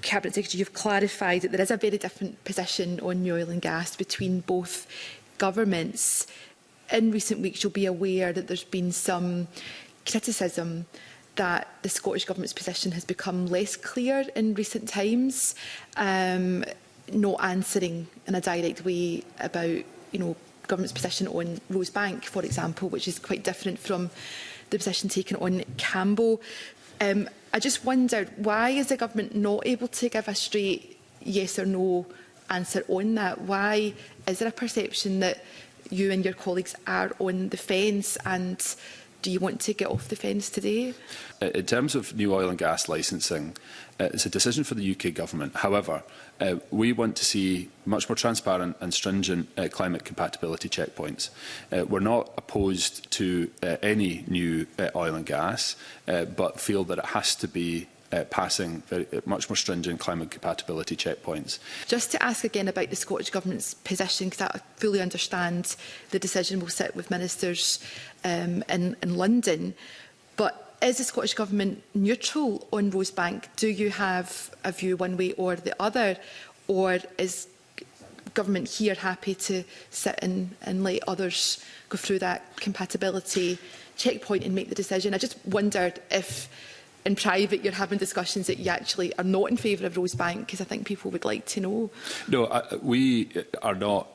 Cabinet Secretary, you've clarified that there is a very different position on new oil and gas between both governments. In recent weeks, you'll be aware that there's been some criticism that the Scottish Government's position has become less clear in recent times, not answering in a direct way about, Government's position on Rosebank, for example, which is quite different from the position taken on Campbell. I just wondered, why is the Government not able to give a straight yes or no answer on that? Why is there a perception that you and your colleagues are on the fence, and do you want to get off the fence today? In terms of new oil and gas licensing, it's a decision for the UK Government. However, we want to see much more transparent and stringent climate compatibility checkpoints. We're not opposed to any new oil and gas, but feel that it has to be passing much more stringent climate compatibility checkpoints. Just to ask again about the Scottish Government's position, because I fully understand the decision will sit with ministers in London, but is the Scottish Government neutral on Rosebank? Do you have a view one way or the other, or is Government here happy to sit and let others go through that compatibility checkpoint and make the decision? I just wondered if in private you're having discussions that you actually are not in favour of Rosebank, because I think people would like to know. No, we are not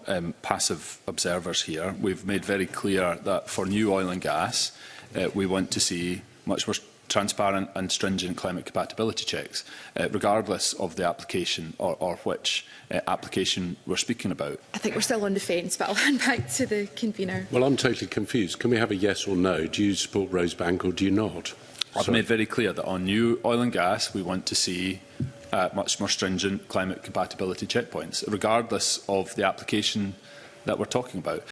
passive observers here. We've made very clear that for new oil and gas, we want to see much more transparent and stringent climate compatibility checks, regardless of the application or which application we're speaking about. I think we're still on the fence, but I'll hand back to the convener. Well, I'm totally confused. Can we have a yes or no? Do you support Rosebank or do you not? I've made very clear that on new oil and gas, we want to see much more stringent climate compatibility checkpoints, regardless of the application that we're talking about.